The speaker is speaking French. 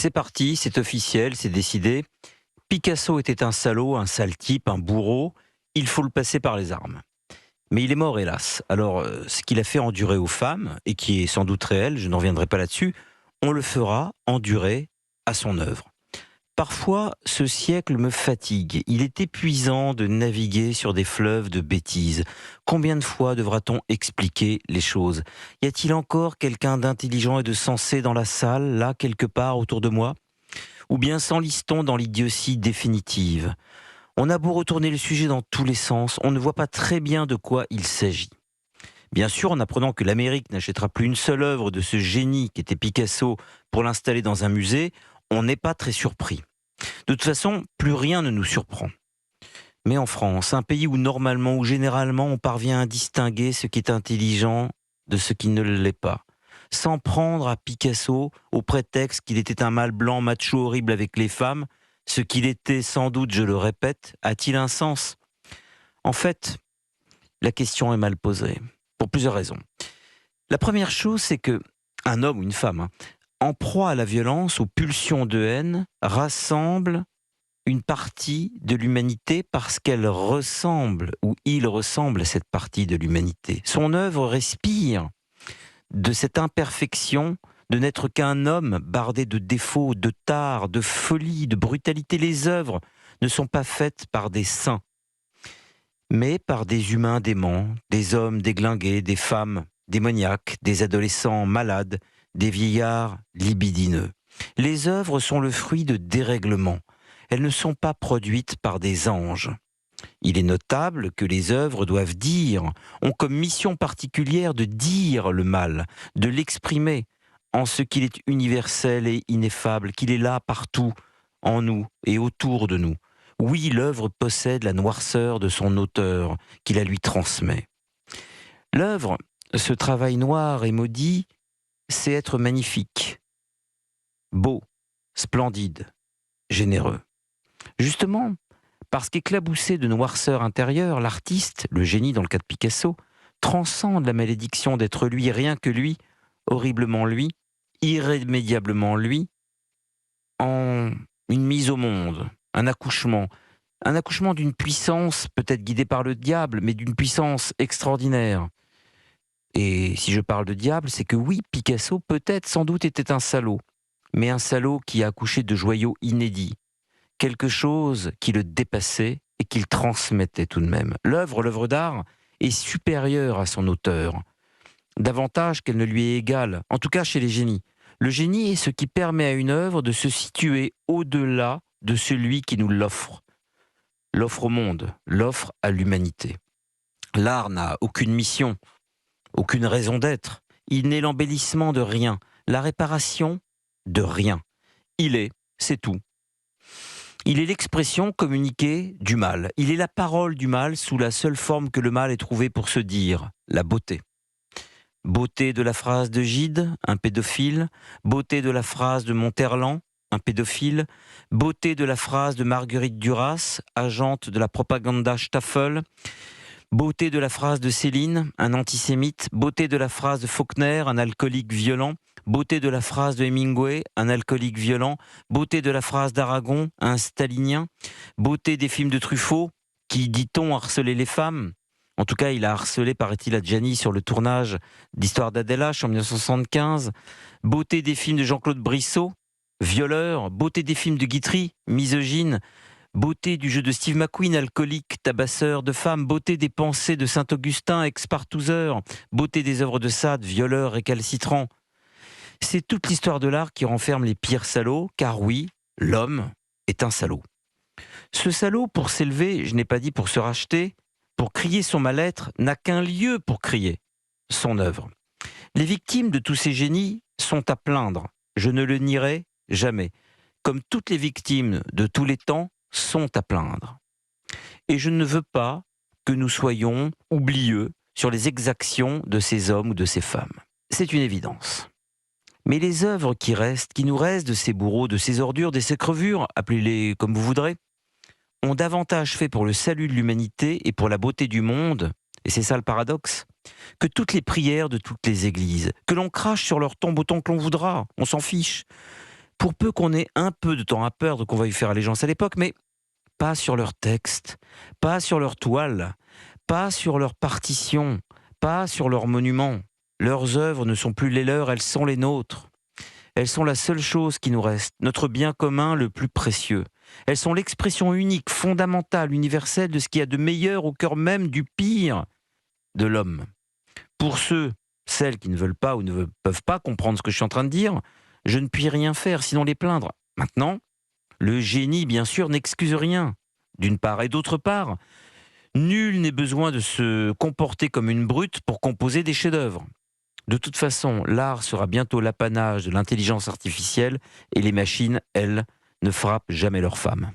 C'est parti, c'est officiel, c'est décidé. Picasso était un salaud, un sale type, un bourreau. Il faut le passer par les armes. Mais il est mort, hélas. Alors, ce qu'il a fait endurer aux femmes, et qui est sans doute réel, je n'en reviendrai pas là-dessus, on le fera endurer à son œuvre. Parfois, ce siècle me fatigue. Il est épuisant de naviguer sur des fleuves de bêtises. Combien de fois devra-t-on expliquer les choses? Y a-t-il encore quelqu'un d'intelligent et de sensé dans la salle, là, quelque part autour de moi? Ou bien s'enlise-t-on dans l'idiotie définitive? On a beau retourner le sujet dans tous les sens, on ne voit pas très bien de quoi il s'agit. Bien sûr, en apprenant que l'Amérique n'achètera plus une seule œuvre de ce génie qui était Picasso pour l'installer dans un musée, on n'est pas très surpris. De toute façon, plus rien ne nous surprend. Mais en France, un pays où normalement ou généralement on parvient à distinguer ce qui est intelligent de ce qui ne l'est pas, sans prendre à Picasso au prétexte qu'il était un mâle blanc macho horrible avec les femmes, ce qu'il était sans doute, je le répète, a-t-il un sens? En fait, la question est mal posée, pour plusieurs raisons. La première chose, c'est que un homme ou une femme, en proie à la violence, aux pulsions de haine, rassemble une partie de l'humanité parce qu'elle ressemble, ou il ressemble à cette partie de l'humanité. Son œuvre respire de cette imperfection de n'être qu'un homme bardé de défauts, de tares, de folie, de brutalité. Les œuvres ne sont pas faites par des saints, mais par des humains déments, des hommes déglingués, des femmes démoniaques, des adolescents malades, des vieillards libidineux. Les œuvres sont le fruit de dérèglements. Elles ne sont pas produites par des anges. Il est notable que les œuvres doivent dire, ont comme mission particulière de dire le mal, de l'exprimer, en ce qu'il est universel et ineffable, qu'il est là partout, en nous et autour de nous. Oui, l'œuvre possède la noirceur de son auteur, qui la lui transmet. L'œuvre, ce travail noir et maudit, c'est être magnifique, beau, splendide, généreux. Justement, parce qu'éclaboussé de noirceur intérieure, l'artiste, le génie dans le cas de Picasso, transcende la malédiction d'être lui, rien que lui, horriblement lui, irrémédiablement lui, en une mise au monde, un accouchement d'une puissance peut-être guidée par le diable, mais d'une puissance extraordinaire. Et si je parle de diable, c'est que oui, Picasso peut-être, sans doute, était un salaud, mais un salaud qui a accouché de joyaux inédits, quelque chose qui le dépassait et qu'il transmettait tout de même. L'œuvre d'art est supérieure à son auteur, davantage qu'elle ne lui est égale, en tout cas chez les génies. Le génie est ce qui permet à une œuvre de se situer au-delà de celui qui nous l'offre. L'offre au monde, l'offre à l'humanité. L'art n'a aucune mission, aucune raison d'être. Il n'est l'embellissement de rien, la réparation de rien. Il est, c'est tout. Il est l'expression communiquée du mal. Il est la parole du mal sous la seule forme que le mal ait trouvée pour se dire, la beauté. Beauté de la phrase de Gide, un pédophile. Beauté de la phrase de Monterland, un pédophile. Beauté de la phrase de Marguerite Duras, agente de la propaganda Staffel. Beauté de la phrase de Céline, un antisémite. Beauté de la phrase de Faulkner, un alcoolique violent. Beauté de la phrase de Hemingway, un alcoolique violent. Beauté de la phrase d'Aragon, un stalinien. Beauté des films de Truffaut, qui, dit-on, harcelait les femmes. En tout cas, il a harcelé, paraît-il, Adjani sur le tournage d'Histoire d'Adèle H en 1975. Beauté des films de Jean-Claude Brissot, violeur. Beauté des films de Guitry, misogyne. Beauté du jeu de Steve McQueen, alcoolique, tabasseur de femmes. Beauté des pensées de Saint-Augustin, ex-partouzeur. Beauté des œuvres de Sade, violeur récalcitrant. C'est toute l'histoire de l'art qui renferme les pires salauds, car oui, l'homme est un salaud. Ce salaud, pour s'élever, je n'ai pas dit pour se racheter, pour crier son mal-être, n'a qu'un lieu pour crier, son œuvre. Les victimes de tous ces génies sont à plaindre, je ne le nierai jamais, comme toutes les victimes de tous les temps sont à plaindre. Et je ne veux pas que nous soyons oublieux sur les exactions de ces hommes ou de ces femmes. C'est une évidence. Mais les œuvres qui restent, qui nous restent de ces bourreaux, de ces ordures, de ces crevures, appelez-les comme vous voudrez, ont davantage fait pour le salut de l'humanité et pour la beauté du monde, et c'est ça le paradoxe, que toutes les prières de toutes les églises, que l'on crache sur leur tombe autant que l'on voudra, on s'en fiche, Pour peu qu'on ait un peu de temps à perdre, qu'on va y faire allégeance à l'époque, mais pas sur leurs textes, pas sur leurs toiles, pas sur leurs partitions, pas sur leurs monuments. Leurs œuvres ne sont plus les leurs, elles sont les nôtres. Elles sont la seule chose qui nous reste, notre bien commun le plus précieux. Elles sont l'expression unique, fondamentale, universelle de ce qu'il y a de meilleur au cœur même du pire de l'homme. Pour ceux, celles qui ne veulent pas ou ne peuvent pas comprendre ce que je suis en train de dire, je ne puis rien faire sinon les plaindre. Maintenant, le génie, bien sûr, n'excuse rien, d'une part. Et d'autre part, nul n'est besoin de se comporter comme une brute pour composer des chefs-d'œuvre. De toute façon, l'art sera bientôt l'apanage de l'intelligence artificielle et les machines, elles, ne frappent jamais leurs femmes.